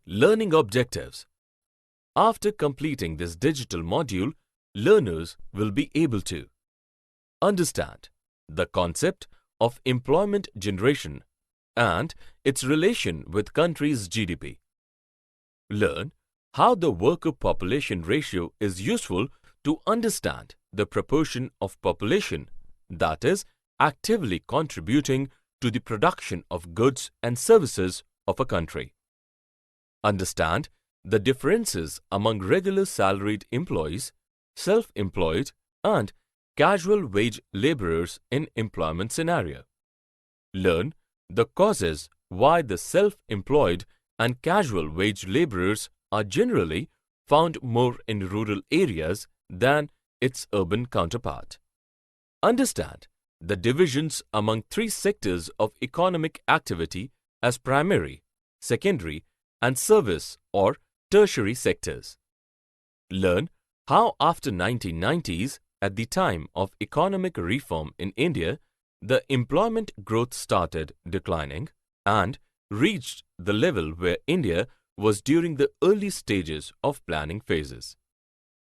Learning objectives. After completing this digital module, learners will be able to understand the concept of employment generation and its relation with country's GDP. Learn how the worker-population ratio is useful to understand the proportion of population that is actively contributing to the production of goods and services of a country. Understand the differences among regular salaried employees, self-employed and casual wage laborers in employment scenario. Learn the causes why the self-employed and casual wage laborers are generally found more in rural areas than its urban counterpart. Understand the divisions among three sectors of economic activity as primary, secondary and service or tertiary sectors. Learn how after 1990s, at the time of economic reform in India, the employment growth started declining and reached the level where India was during the early stages of planning phases.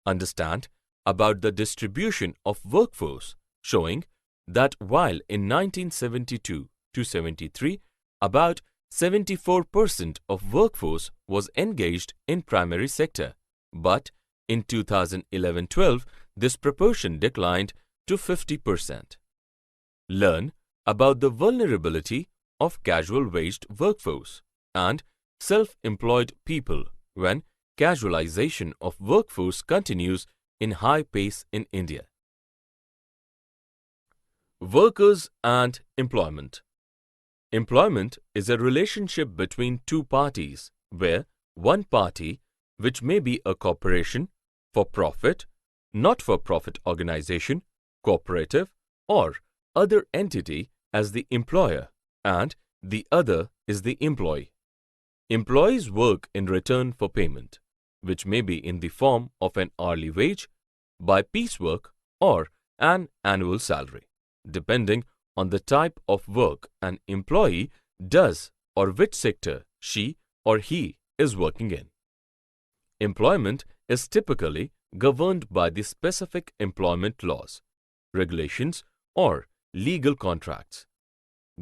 Understand about the distribution of workforce, showing that while in 1972 to 73, about 74% of workforce was engaged in primary sector, but in 2011-12, this proportion declined to 50%. Learn about the vulnerability of casual waged workforce and self-employed people when casualization of workforce continues in high pace in India. Workers and employment. Employment is a relationship between two parties where one party, which may be a corporation, for-profit, not-for-profit organization, cooperative, or other entity as the employer and the other is the employee. Employees work in return for payment, which may be in the form of an hourly wage, by piecework, or an annual salary, depending on the type of work an employee does or which sector she or he is working in. Employment is typically governed by the specific employment laws, regulations, or legal contracts.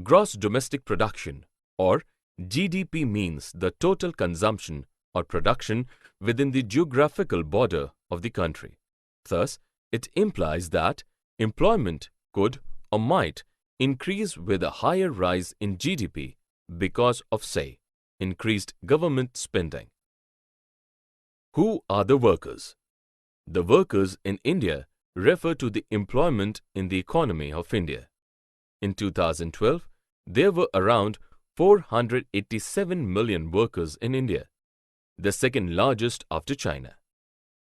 Gross domestic production or GDP means the total consumption or production within the geographical border of the country. Thus, it implies that employment could or might increase with a higher rise in GDP because of, say, increased government spending. Who are the workers? The workers in India refer to the employment in the economy of India. In 2012, there were around 487 million workers in India, the second largest after China.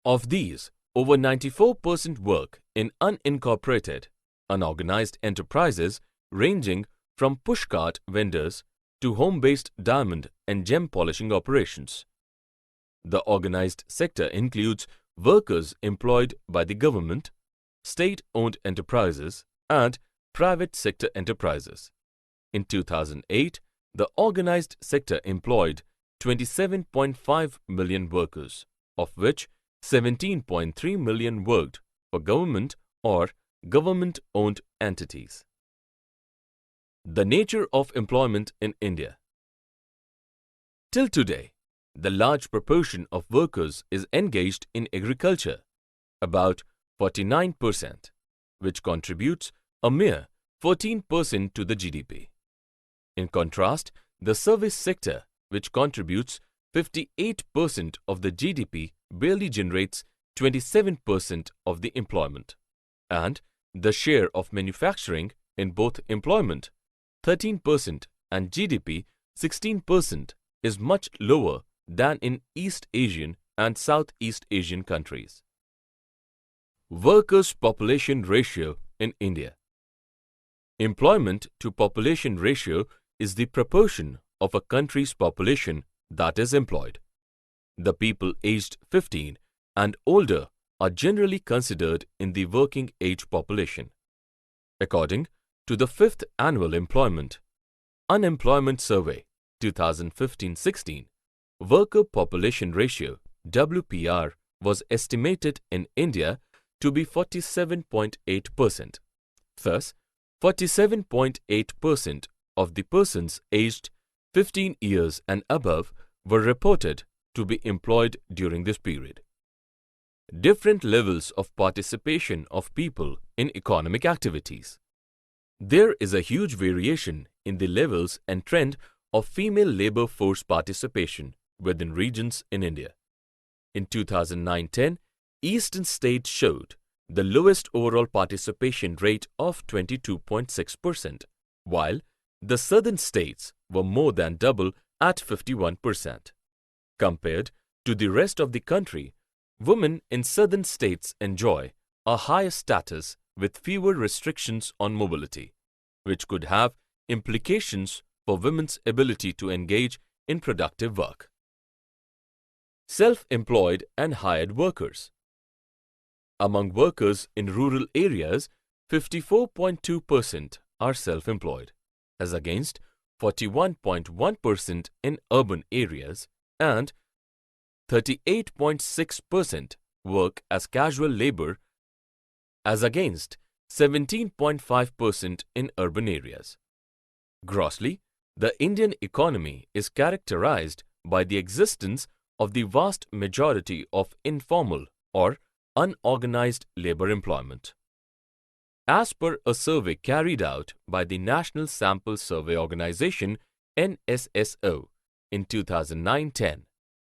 Of these, over 94% work in unincorporated, unorganized enterprises ranging from pushcart vendors to home-based diamond and gem polishing operations. The organized sector includes workers employed by the government, state-owned enterprises, and private sector enterprises. In 2008, the organized sector employed 27.5 million workers, of which 17.3 million worked for government or government-owned entities. The nature of employment in India. Till today, the large proportion of workers is engaged in agriculture, about 49%, which contributes a mere 14% to the GDP. In contrast, the service sector, which contributes 58% of the GDP, barely generates 27% of the employment, and the share of manufacturing in both employment, 13%, and GDP, 16%, is much lower than in East Asian and Southeast Asian countries. Workers' population ratio in India. Employment to population ratio is the proportion of a country's population that is employed. The people aged 15 and older are generally considered in the working age population. According to the 5th Annual Employment Unemployment Survey 2015-16, Worker Population Ratio (WPR) was estimated in India to be 47.8%. Thus, 47.8% of the persons aged 15 years and above were reported to be employed during this period. Different levels of participation of people in economic activities. There is a huge variation in the levels and trend of female labor force participation within regions in India. In 2009-10, Eastern states showed the lowest overall participation rate of 22.6%, while the southern states were more than double at 51%. Compared to the rest of the country, women in southern states enjoy a higher status with fewer restrictions on mobility, which could have implications for women's ability to engage in productive work. Self-employed and hired workers. Among workers in rural areas, 54.2% are self-employed, as against 41.1% in urban areas, and 38.6% work as casual labor, as against 17.5% in urban areas. Grossly, the Indian economy is characterized by the existence of the vast majority of informal or unorganized labor employment. As per a survey carried out by the National Sample Survey Organization (NSSO) in 2009-10,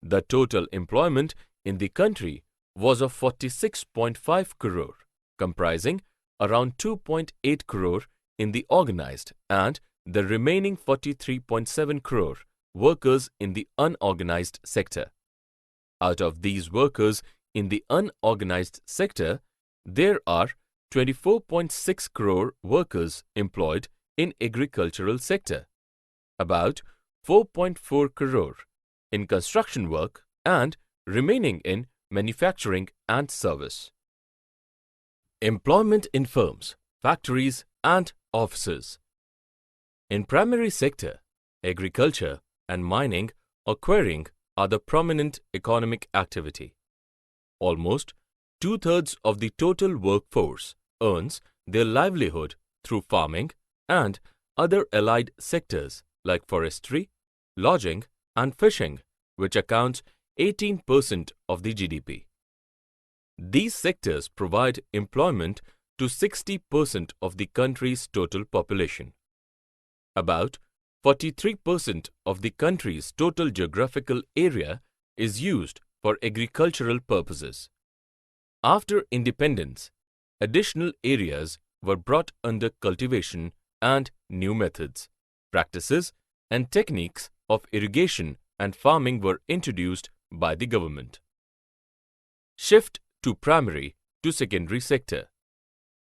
the total employment in the country was of 46.5 crore, comprising around 2.8 crore in the organized and the remaining 43.7 crore workers in the unorganized sector. Out of these workers in the unorganized sector, there are 24.6 crore workers employed in agricultural sector, about 4.4 crore in construction work, and remaining in manufacturing and service. Employment in firms, factories and offices. In primary sector, agriculture and mining or quarrying are the prominent economic activity. Almost two-thirds of the total workforce earns their livelihood through farming and other allied sectors like forestry, lodging and fishing, which accounts 18% of the GDP. These sectors provide employment to 60% of the country's total population. About 43% of the country's total geographical area is used for agricultural purposes. After independence, additional areas were brought under cultivation and new methods, practices and techniques of irrigation and farming were introduced by the government. Shift to primary to secondary sector.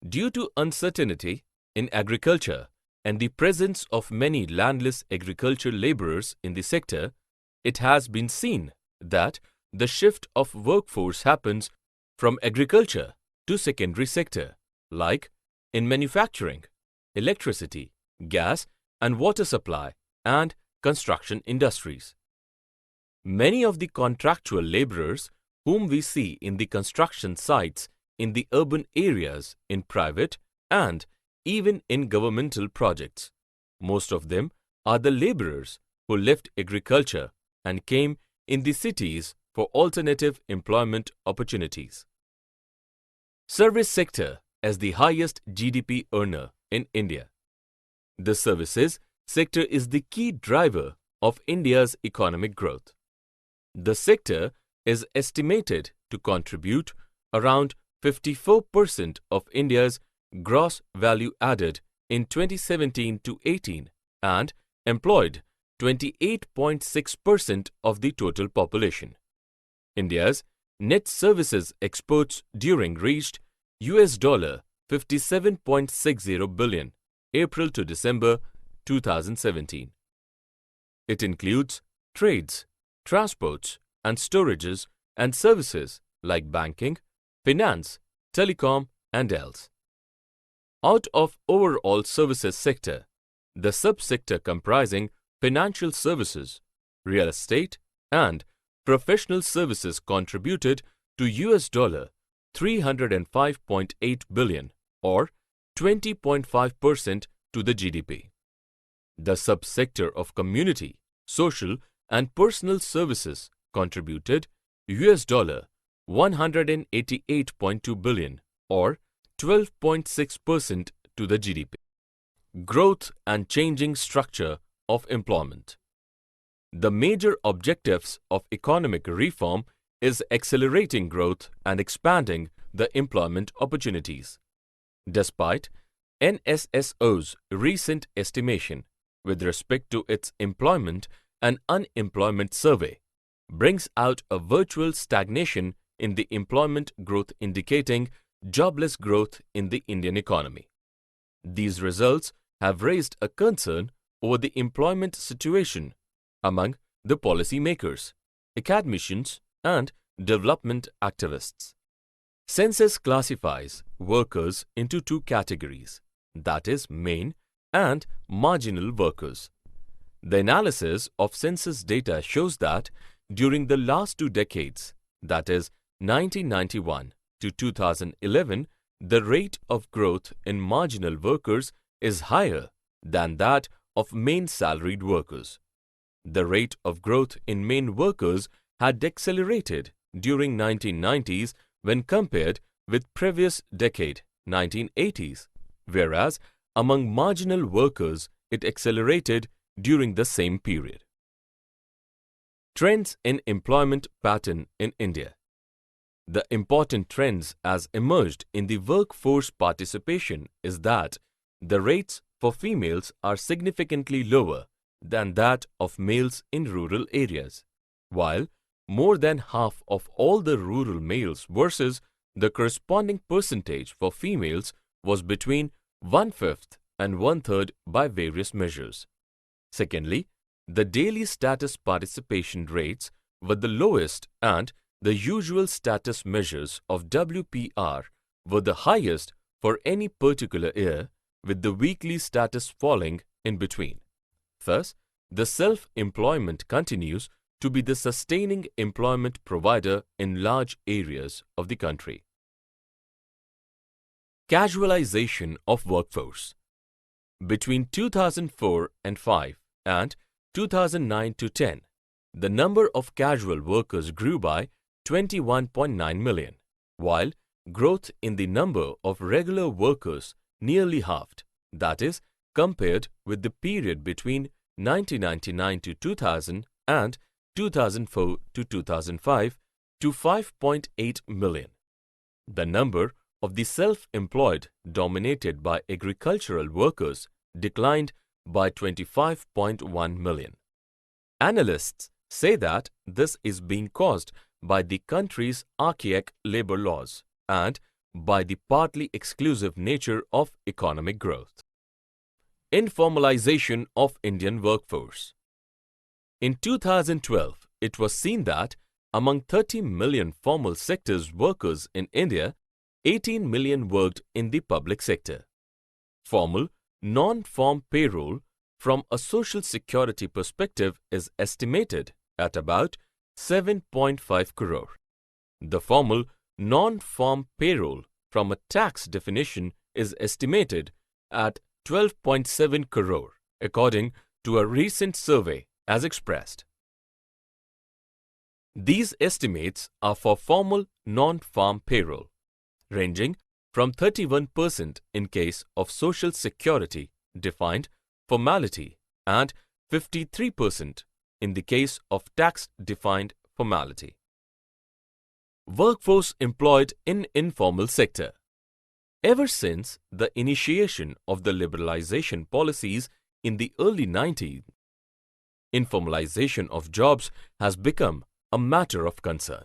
Due to uncertainty in agriculture and the presence of many landless agricultural laborers in the sector, it has been seen that the shift of workforce happens from agriculture to secondary sector, like in manufacturing, electricity, gas and water supply, and construction industries. Many of the contractual laborers whom we see in the construction sites in the urban areas, in private and even in governmental projects, most of them are the laborers who left agriculture and came in the cities for alternative employment opportunities. Service sector as the highest GDP earner in India. The services sector is the key driver of India's economic growth. The sector is estimated to contribute around 54% of India's gross value added in 2017 to 18 and employed 28.6% of the total population. India's net services exports during reached $57.60 billion April to December 2017. It includes trades, transports and storages and services like banking, finance, telecom and else. Out of overall services sector, the subsector comprising financial services, real estate, and professional services contributed to $305.8 billion or 20.5% to the GDP. The subsector of community, social and personal services contributed $188.2 billion or 12.6% to the GDP. Growth and changing structure of employment. The major objectives of economic reform is accelerating growth and expanding the employment opportunities. Despite NSSO's recent estimation with respect to its employment and unemployment survey, brings out a virtual stagnation in the employment growth indicating jobless growth in the Indian economy. These results have raised a concern over the employment situation among the policymakers, academicians and development activists. Census classifies workers into two categories, that is, main and marginal workers. The analysis of census data shows that during the last 2 decades, that is 1991 to 2011, the rate of growth in marginal workers is higher than that of main salaried workers. The rate of growth in main workers had accelerated during 1990s when compared with previous decade 1980s, whereas among marginal workers it accelerated during the same period. Trends in employment pattern in India. The important trends as emerged in the workforce participation is that the rates for females are significantly lower than that of males in rural areas, while more than half of all the rural males versus the corresponding percentage for females was between 1/5 and 1/3 by various measures. Secondly, the daily status participation rates were the lowest and the usual status measures of WPR were the highest for any particular year, with the weekly status falling in between. Thus, the self-employment continues to be the sustaining employment provider in large areas of the country. Casualization of workforce. Between 2004 and 5 and 2009 to 10, the number of casual workers grew by 21.9 million, while growth in the number of regular workers nearly halved, that is, compared with the period between 1999 to 2000 and 2004 to 2005 to 5.8 million. The number of the self-employed dominated by agricultural workers declined by 25.1 million. Analysts say that this is being caused by the country's archaic labor laws and by the partly exclusive nature of economic growth. Informalization of Indian workforce. In 2012, it was seen that among 30 million formal sectors workers in India, 18 million worked in the public sector. Formal, non-farm payroll from a social security perspective is estimated at about 7.5 crore. The formal, non-farm payroll from a tax definition is estimated at 12.7 crore, according to a recent survey as expressed. These estimates are for formal non-farm payroll, ranging from 31% in case of social security defined formality and 53% in the case of tax-defined formality. Workforce employed in informal sector. Ever since the initiation of the liberalization policies in the early 90s, informalization of jobs has become a matter of concern.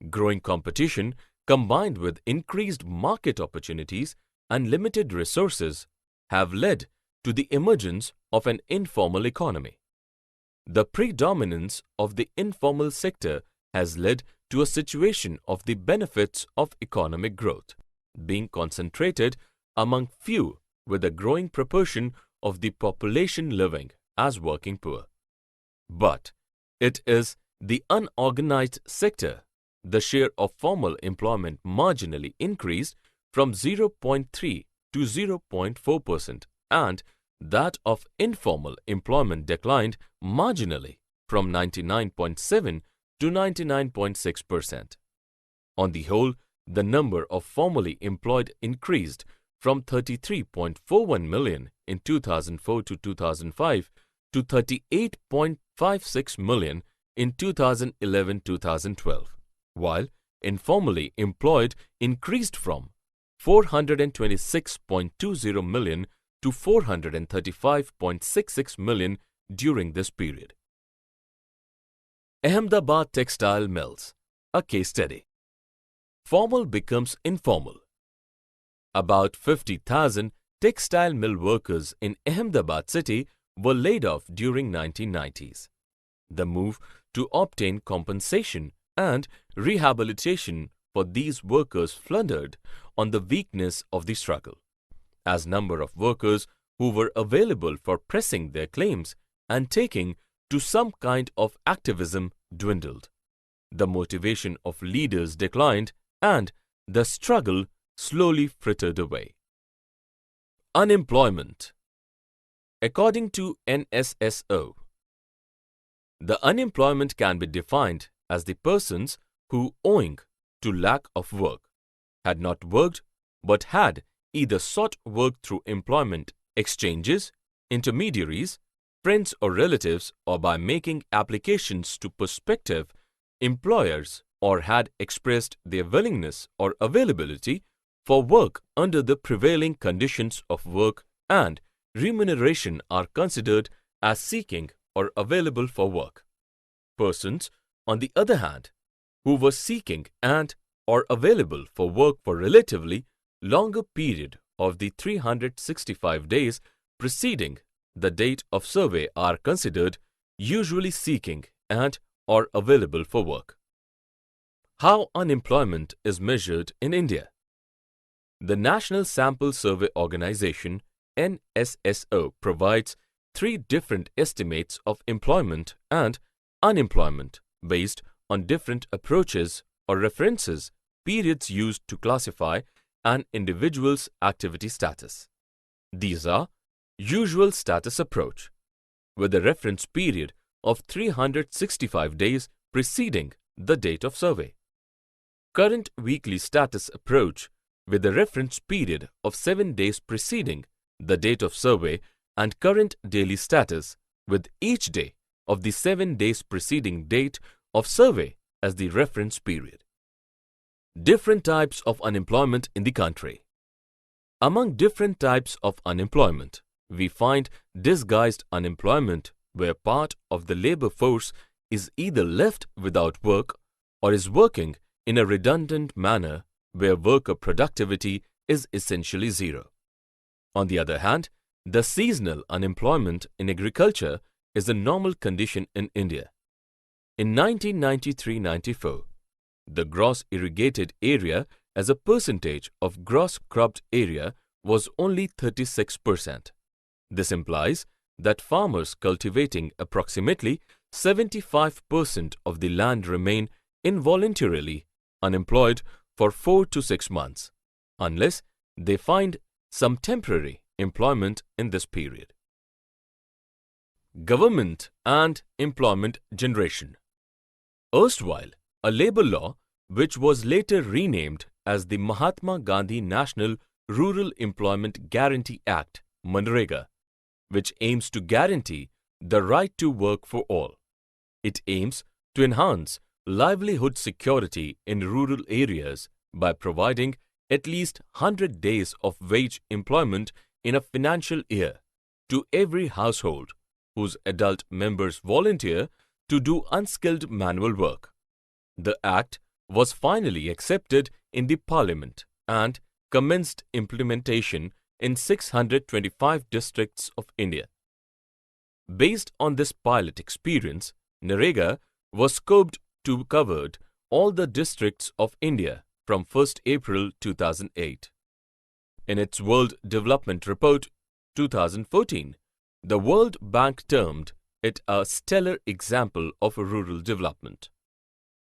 Growing competition combined with increased market opportunities and limited resources have led to the emergence of an informal economy. The predominance of the informal sector has led to a situation of the benefits of economic growth being concentrated among few, with a growing proportion of the population living as working poor. But it is the unorganized sector, the share of formal employment marginally increased from 0.3 to 0.4%, and that of informal employment declined marginally from 99.7 to 99.6%. On the whole, the number of formally employed increased from 33.41 million in 2004 to 2005 to 38.56 million in 2011-2012, while informally employed increased from 426.20 million to 435.66 million during this period. Ahmedabad Textile Mills, a case study. Formal becomes informal. About 50,000 textile mill workers in Ahmedabad city were laid off during 1990s. The move to obtain compensation and rehabilitation for these workers floundered on the weakness of the struggle, as number of workers who were available for pressing their claims and taking to some kind of activism dwindled. The motivation of leaders declined and the struggle slowly frittered away. Unemployment. According to NSSO, the unemployment can be defined as the persons who, owing to lack of work, had not worked but had either sought work through employment exchanges, intermediaries, friends or relatives, or by making applications to prospective employers, or had expressed their willingness or availability for work under the prevailing conditions of work and remuneration are considered as seeking or available for work. Persons, on the other hand, who were seeking and or available for work for relatively longer period of the 365 days preceding the date of survey are considered usually seeking and or available for work. How unemployment is measured in India? The National Sample Survey Organization NSSO provides three different estimates of employment and unemployment based on different approaches or references periods used to classify an individual's activity status. These are usual status approach, with a reference period of 365 days preceding the date of survey. Current weekly status approach, with a reference period of 7 days preceding the date of survey, and current daily status, with each day of the 7 days preceding date of survey as the reference period. Different types of unemployment in the country. Among different types of unemployment, we find disguised unemployment, where part of the labor force is either left without work or is working in a redundant manner, where worker productivity is essentially zero. On the other hand, the seasonal unemployment in agriculture is a normal condition in India. In 1993-94, the gross irrigated area as a percentage of gross cropped area was only 36%. This implies that farmers cultivating approximately 75% of the land remain involuntarily unemployed for 4 to 6 months, unless they find some temporary employment in this period. Government and employment generation. Erstwhile, a labor law, which was later renamed as the Mahatma Gandhi National Rural Employment Guarantee Act, (Manrega), which aims to guarantee the right to work for all. It aims to enhance livelihood security in rural areas by providing at least 100 days of wage employment in a financial year to every household whose adult members volunteer to do unskilled manual work. The Act was finally accepted in the Parliament and commenced implementation in 625 districts of India. Based on this pilot experience, Narega was scoped to cover all the districts of India from 1st April 2008. In its World Development Report 2014, the World Bank termed it a stellar example of rural development.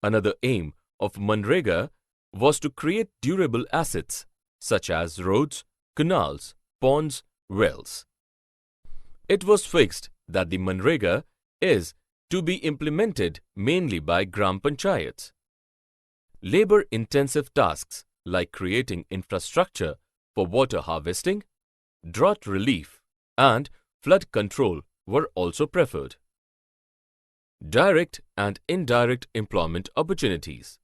Another aim of Manrega was to create durable assets such as roads, canals, ponds, wells. It was fixed that the Manrega is to be implemented mainly by Gram Panchayats. Labor-intensive tasks like creating infrastructure for water harvesting, drought relief and flood control were also preferred. Direct and indirect employment opportunities.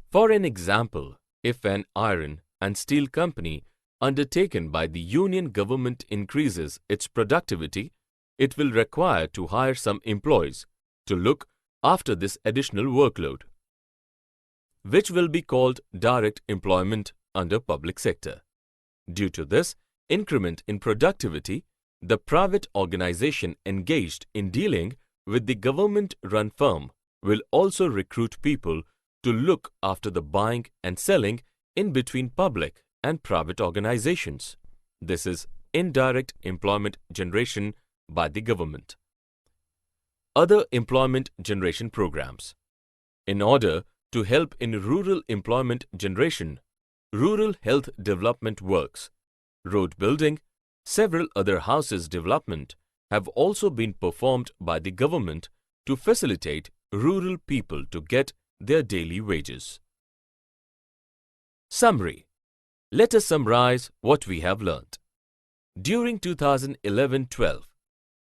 For an example, if an iron and steel company undertaken by the union government increases its productivity, it will require to hire some employees to look after this additional workload, which will be called direct employment under public sector. Due to this increment in productivity, the private organization engaged in dealing with the government-run firm will also recruit people to look after the buying and selling in between public and private organizations. This is indirect employment generation by the government. Other employment generation programs. In order to help in rural employment generation, rural health development works, road building, several other houses development have also been performed by the government to facilitate rural people to get their daily wages. Summary. Let us summarize what we have learnt. During 2011-12,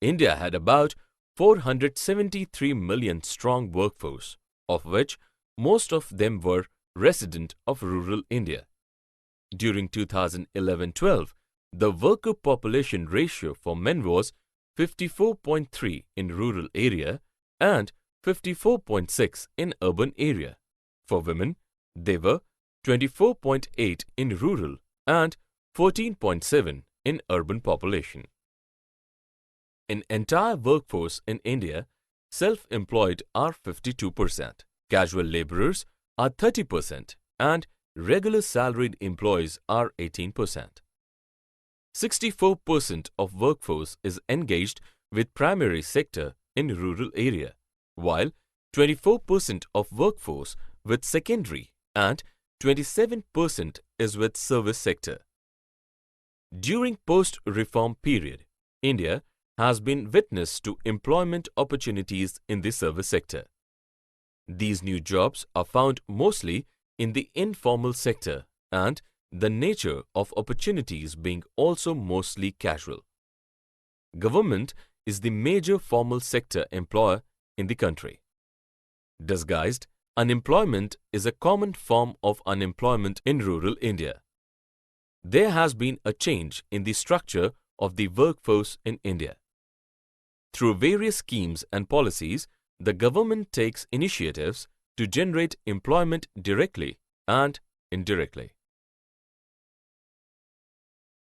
India had about 473 million strong workforce, of which most of them were resident of rural India. During 2011-12, the worker population ratio for men was 54.3 in rural area and 54.6 in urban area. For women, they were 24.8 in rural and 14.7 in urban population. In entire workforce in India, self-employed are 52%, casual laborers are 30% and regular salaried employees are 18%. 64% of workforce is engaged with primary sector in rural area, while 24% of workforce with secondary and 27% is with service sector. During post-reform period, India has been witness to employment opportunities in the service sector. These new jobs are found mostly in the informal sector and the nature of opportunities being also mostly casual. Government is the major formal sector employer in the country. Disguised unemployment is a common form of unemployment in rural India. There has been a change in the structure of the workforce in India. Through various schemes and policies, the government takes initiatives to generate employment directly and indirectly.